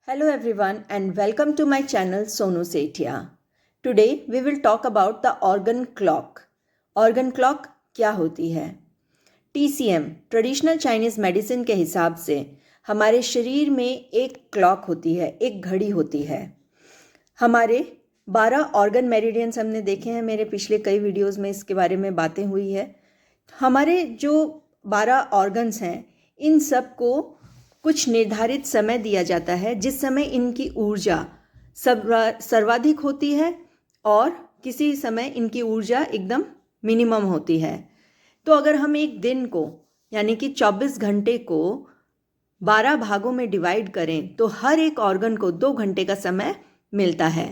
Hello everyone and welcome to my channel Sonu Sethia. Today we will talk about the organ clock. Organ clock क्या होती है? TCM traditional Chinese medicine के हिसाब से हमारे शरीर में एक क्लॉक होती है, एक घड़ी होती है। हमारे 12 ऑर्गन मेरिडियंस हमने देखे हैं, मेरे पिछले कई वीडियोस में इसके बारे में बातें हुई है। हमारे जो 12 ऑर्गन्स हैं इन सब को कुछ निर्धारित समय दिया जाता है जिस समय इनकी ऊर्जा सर्वाधिक होती है और किसी समय इनकी ऊर्जा एकदम मिनिमम होती है। तो अगर हम एक दिन को यानी कि 24 घंटे को 12 भागों में डिवाइड करें तो हर एक ऑर्गन को 2 घंटे का समय मिलता है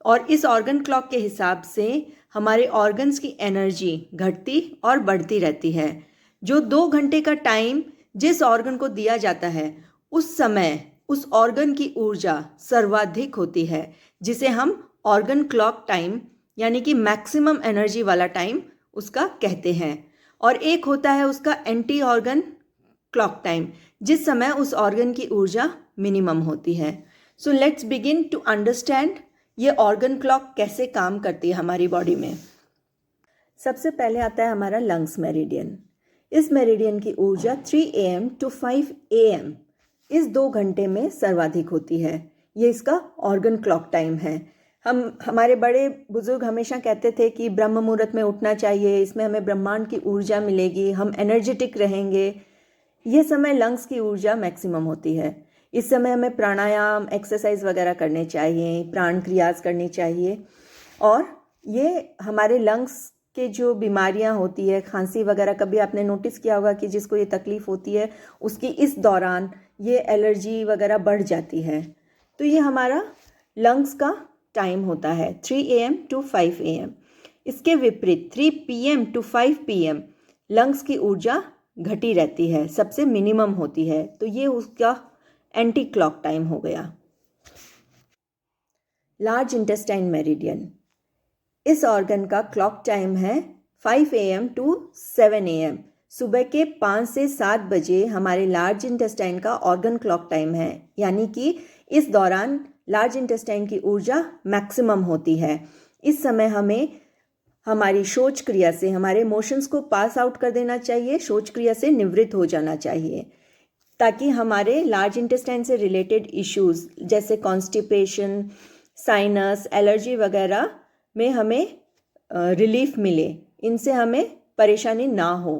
और इस ऑर्गन क्लॉक के हिसाब से हमारे ऑर्गन्स की एनर्जी घटती और बढ़ती रहती है। जो 2 घंटे का टाइम जिस ऑर्गन को दिया जाता है उस समय उस ऑर्गन की ऊर्जा सर्वाधिक होती है जिसे हम ऑर्गन क्लॉक टाइम यानी कि मैक्सिमम एनर्जी वाला टाइम उसका कहते हैं। और एक होता है उसका एंटी ऑर्गन क्लॉक टाइम जिस समय उस ऑर्गन की ऊर्जा मिनिमम होती है। So let's begin to understand ये ऑर्गन क्लॉक कैसे काम करती है हमारी बॉडी में। सबसे पहले आता है हमारा लंग्स मेरिडियन। इस मेरिडियन की ऊर्जा 3 AM to 5 AM इस 2 घंटे में सर्वाधिक होती है। ये इसका ऑर्गन क्लॉक टाइम है। हमारे बड़े बुजुर्ग हमेशा कहते थे कि ब्रह्म मुहूर्त में उठना चाहिए, इसमें हमें ब्रह्मांड की ऊर्जा मिलेगी, हम एनर्जेटिक रहेंगे। ये समय लंग्स की ऊर्जा मैक्सिमम होती है। इस समय हमें प्राणायाम, एक्सरसाइज वगैरह करने चाहिए, प्राण क्रियाज करनी चाहिए और ये हमारे लंग्स के जो बीमारियां होती है, खांसी वगैरह, कभी आपने नोटिस किया होगा कि जिसको ये तकलीफ़ होती है उसकी इस दौरान ये एलर्जी वगैरह बढ़ जाती है। तो ये हमारा लंग्स का टाइम होता है 3 AM to 5 AM। इसके विपरीत 3 PM to 5 PM लंग्स की ऊर्जा घटी रहती है, सबसे मिनिमम होती है। तो ये उसका एंटी क्लॉक टाइम हो गया। लार्ज इंटेस्टाइन मेरिडियन, इस ऑर्गन का क्लॉक टाइम है 5 AM to 7 AM। सुबह के 5 से 7 बजे हमारे लार्ज इंटेस्टाइन का ऑर्गन क्लॉक टाइम है, यानी कि इस दौरान लार्ज इंटेस्टाइन की ऊर्जा मैक्सिमम होती है। इस समय हमें हमारी शौच क्रिया से, हमारे इमोशंस को पास आउट कर देना चाहिए, शौच क्रिया से निवृत्त हो जाना चाहिए ताकि हमारे लार्ज इंटेस्टाइन से रिलेटेड इश्यूज जैसे कॉन्स्टिपेशन, साइनस, एलर्जी वगैरह में हमें रिलीफ मिले, इनसे हमें परेशानी ना हो।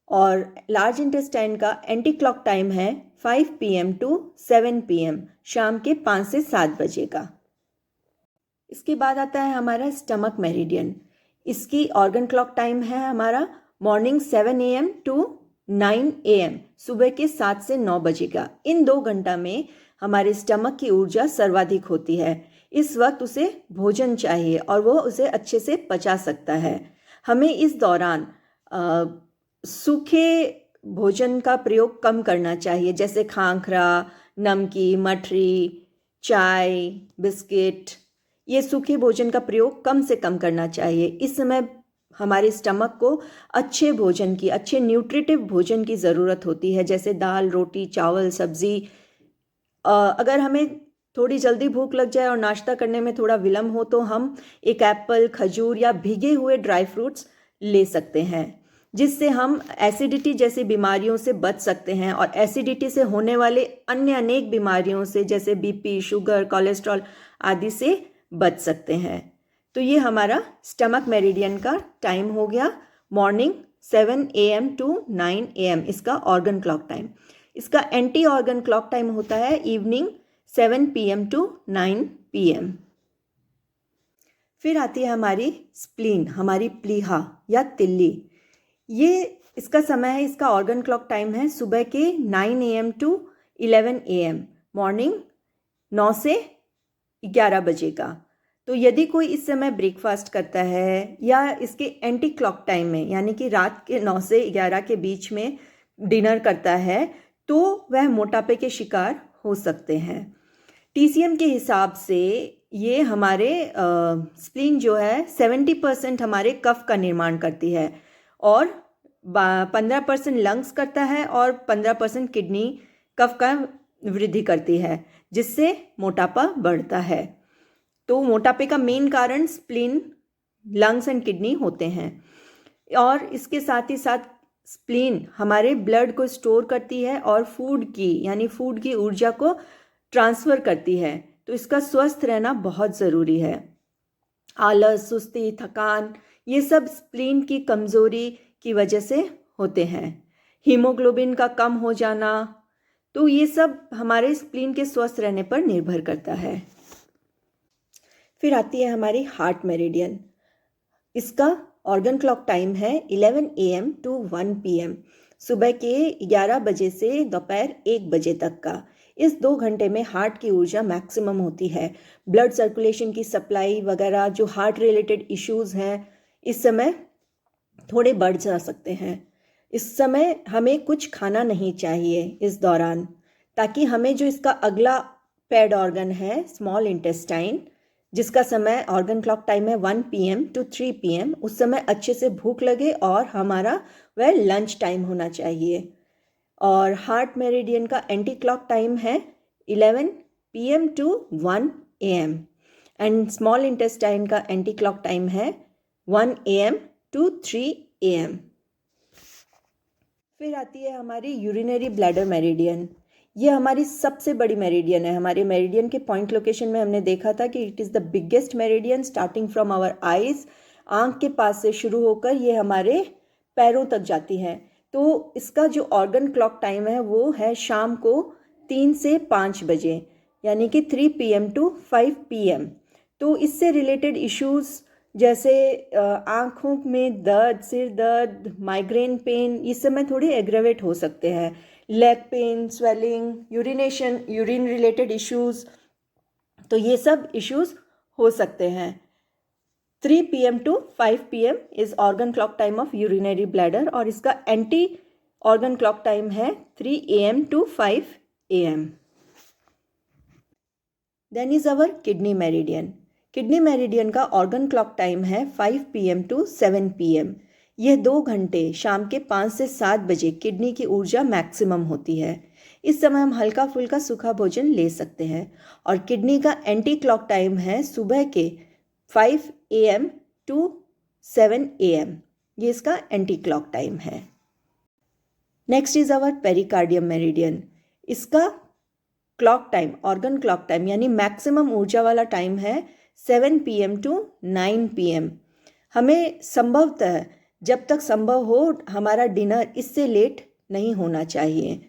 और लार्ज इंटेस्टाइन का एंटी क्लॉक टाइम है 5 PM to 7 PM, शाम के 5 से 7 बजे का। इसके बाद आता है हमारा स्टमक मेरिडियन। इसकी ऑर्गन क्लॉक टाइम है हमारा मॉर्निंग 7 AM to 9 AM, सुबह के 7 से 9 बजे का। इन 2 घंटा में हमारे स्टमक की ऊर्जा सर्वाधिक होती है। इस वक्त उसे भोजन चाहिए और वो उसे अच्छे से पचा सकता है। हमें इस दौरान सूखे भोजन का प्रयोग कम करना चाहिए, जैसे खांखरा, नमकी, मठरी, चाय, बिस्किट। ये सूखे भोजन का प्रयोग कम से कम करना चाहिए। इस समय हमारे स्टमक को अच्छे भोजन की, अच्छे न्यूट्रिटिव भोजन की ज़रूरत होती है, जैसे दाल, रोटी, चावल, सब्ज़ी। अगर हमें थोड़ी जल्दी भूख लग जाए और नाश्ता करने में थोड़ा विलम्ब हो तो हम एक एप्पल, खजूर या भीगे हुए ड्राई फ्रूट्स ले सकते हैं, जिससे हम एसिडिटी जैसी बीमारियों से बच सकते हैं और एसिडिटी से होने वाले अन्य अनेक बीमारियों से जैसे BP, शुगर, कोलेस्ट्रॉल आदि से बच सकते हैं। तो ये हमारा स्टमक मेरिडियन का टाइम हो गया, मॉर्निंग 7 AM to 9 AM इसका ऑर्गन क्लॉक टाइम। इसका एंटी ऑर्गन क्लॉक टाइम होता है इवनिंग 7 PM to 9 PM। फिर आती है हमारी स्प्लीन, हमारी प्लीहा या तिल्ली। ये इसका समय है, इसका ऑर्गन क्लॉक टाइम है सुबह के 9 AM to 11 AM, मॉर्निंग 9 से 11 बजे का। तो यदि कोई इस समय ब्रेकफास्ट करता है या इसके एंटी क्लॉक टाइम में यानी कि रात के 9 से 11 के बीच में डिनर करता है तो वह मोटापे के शिकार हो सकते हैं। TCM के हिसाब से ये हमारे स्प्लीन जो है 70% हमारे कफ का निर्माण करती है और 15% लंग्स करता है और 15% किडनी कफ का वृद्धि करती है, जिससे मोटापा बढ़ता है। तो मोटापे का मेन कारण स्प्लीन, लंग्स एंड किडनी होते हैं। और इसके साथ ही साथ स्प्लीन हमारे ब्लड को स्टोर करती है और फूड की ऊर्जा को ट्रांसफ़र करती है। तो इसका स्वस्थ रहना बहुत ज़रूरी है। आलस, सुस्ती, थकान, ये सब स्प्लीन की कमज़ोरी की वजह से होते हैं। हीमोग्लोबिन का कम हो जाना, तो ये सब हमारे स्प्लीन के स्वस्थ रहने पर निर्भर करता है। फिर आती है हमारी हार्ट मेरिडियन। इसका ऑर्गन क्लॉक टाइम है 11 AM to 1 PM, सुबह के 11 बजे से दोपहर 1 बजे तक का। इस 2 घंटे में हार्ट की ऊर्जा मैक्सिमम होती है। ब्लड सर्कुलेशन की सप्लाई वगैरह, जो हार्ट रिलेटेड इश्यूज़ हैं, इस समय थोड़े बढ़ जा सकते हैं। इस समय हमें कुछ खाना नहीं चाहिए इस दौरान, ताकि हमें जो इसका अगला पेड ऑर्गन है स्मॉल इंटेस्टाइन, जिसका समय ऑर्गन क्लॉक टाइम है 1 PM to 3 PM, उस समय अच्छे से भूख लगे और हमारा वह लंच टाइम होना चाहिए। और हार्ट मेरिडियन का एंटी क्लॉक टाइम है 11 PM to 1 AM and small intestine का एंटी क्लॉक टाइम है 1 AM to 3 AM। फिर आती है हमारी यूरिनरी ब्लैडर मेरिडियन। ये हमारी सबसे बड़ी मेरिडियन है। हमारे मेरिडियन के पॉइंट लोकेशन में हमने देखा था कि it is the biggest meridian starting from our eyes. आँख के पास से शुरू होकर ये हमारे पैरों तक जाती है। तो इसका जो ऑर्गन क्लॉक टाइम है वो है शाम को 3 से 5 बजे, यानी कि 3 PM to 5 PM। तो इससे रिलेटेड इश्यूज़ जैसे आँखों में दर्द, सिर दर्द, माइग्रेन पेन, इस समय थोड़े एग्रेवेट हो सकते हैं। Leg pain, swelling, urine related issues, तो ये सब इश्यूज़ हो सकते हैं। 3 PM to 5 PM is organ clock time of urinary bladder और इसका एंटी ऑर्गन क्लॉक टाइम है 3 AM to 5 AM। Then is our kidney meridian. Kidney meridian का ऑर्गन क्लॉक टाइम है 5 PM to 7 PM। यह 2 घंटे शाम के 5 से 7 बजे किडनी की ऊर्जा मैक्सिमम होती है। इस समय हम हल्का फुल्का सूखा भोजन ले सकते हैं। और किडनी का एंटी क्लॉक टाइम है सुबह के 5 AM to 7 AM। ये इसका एंटी क्लॉक टाइम है। Next is our pericardium meridian. इसका clock time, organ clock time यानी मैक्सिमम ऊर्जा वाला टाइम है 7 PM to 9 PM। हमें संभवतः जब तक संभव हो हमारा डिनर इससे लेट नहीं होना चाहिए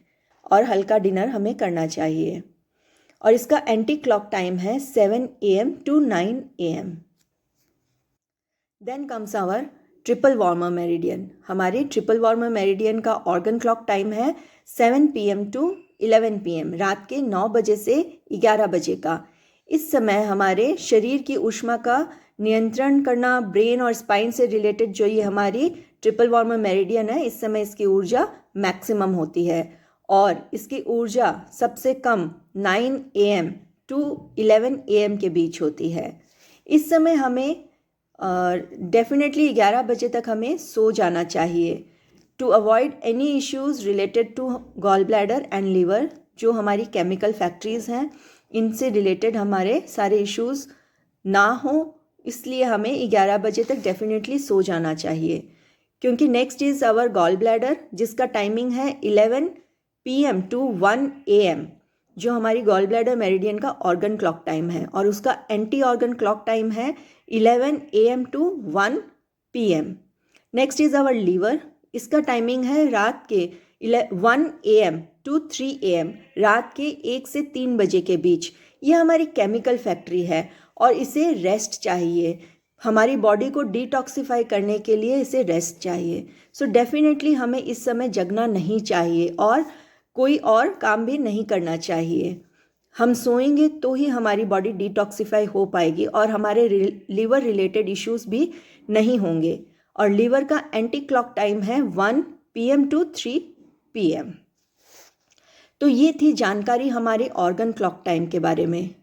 और हल्का डिनर हमें करना चाहिए। और इसका एंटी क्लॉक टाइम है 7 AM to 9 AM। Then comes our triple warmer meridian. हमारे ट्रिपल वार्मर मेरिडियन का ऑर्गन क्लॉक टाइम है 7 PM to 11 PM, रात के 9 बजे से 11 बजे का। इस समय हमारे शरीर की ऊष्मा का नियंत्रण करना, ब्रेन और स्पाइन से रिलेटेड जो ये हमारी ट्रिपल वार्मर मेरिडियन है, इस समय इसकी ऊर्जा मैक्सिमम होती है। और इसकी ऊर्जा सबसे कम 9 AM to 11 AM के बीच होती है। इस समय हमें डेफिनेटली 11 बजे तक हमें सो जाना चाहिए to avoid any issues related to gall bladder and liver. जो हमारी केमिकल फैक्ट्रीज़ हैं, इनसे रिलेटेड हमारे सारे इश्यूज़ ना हो, इसलिए हमें 11 बजे तक डेफिनेटली सो जाना चाहिए। क्योंकि next is our gall bladder, जिसका टाइमिंग है 11 PM to 1 AM, जो हमारी गॉल ब्लैडर मेरिडियन का ऑर्गन क्लॉक टाइम है। और उसका एंटी ऑर्गन क्लॉक टाइम है 11 AM to 1 PM। Next is our liver. इसका टाइमिंग है रात के 1 AM to 3 AM, रात के 1 से 3 बजे के बीच। यह हमारी केमिकल फैक्ट्री है और इसे रेस्ट चाहिए। हमारी बॉडी को डिटॉक्सिफाई करने के लिए इसे रेस्ट चाहिए। सो डेफिनेटली हमें इस समय जगना नहीं चाहिए और कोई और काम भी नहीं करना चाहिए। हम सोएंगे तो ही हमारी बॉडी डिटॉक्सिफाई हो पाएगी और हमारे लीवर रिलेटेड इश्यूज़ भी नहीं होंगे। और लीवर का एंटी क्लॉक टाइम है 1 PM to 3 PM। तो ये थी जानकारी हमारे ऑर्गन क्लॉक टाइम के बारे में।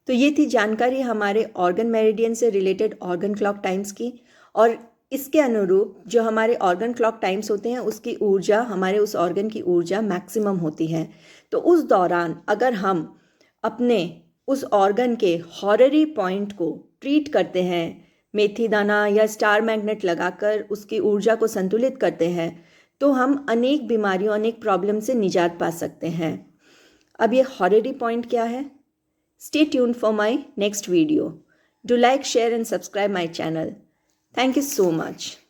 तो ये थी जानकारी हमारे ऑर्गन मेरिडियन से रिलेटेड ऑर्गन क्लॉक टाइम्स की। और इसके अनुरूप जो हमारे ऑर्गन क्लॉक टाइम्स होते हैं उसकी ऊर्जा, हमारे उस ऑर्गन की ऊर्जा मैक्सिमम होती है। तो उस दौरान अगर हम अपने उस ऑर्गन के हॉररी पॉइंट को ट्रीट करते हैं, मेथी दाना या स्टार मैग्नेट लगाकर उसकी ऊर्जा को संतुलित करते हैं, तो हम अनेक बीमारियों, अनेक प्रॉब्लम से निजात पा सकते हैं। अब ये हॉररी पॉइंट क्या है? Stay tuned for my next video. Do like, share and subscribe my channel. Thank you so much.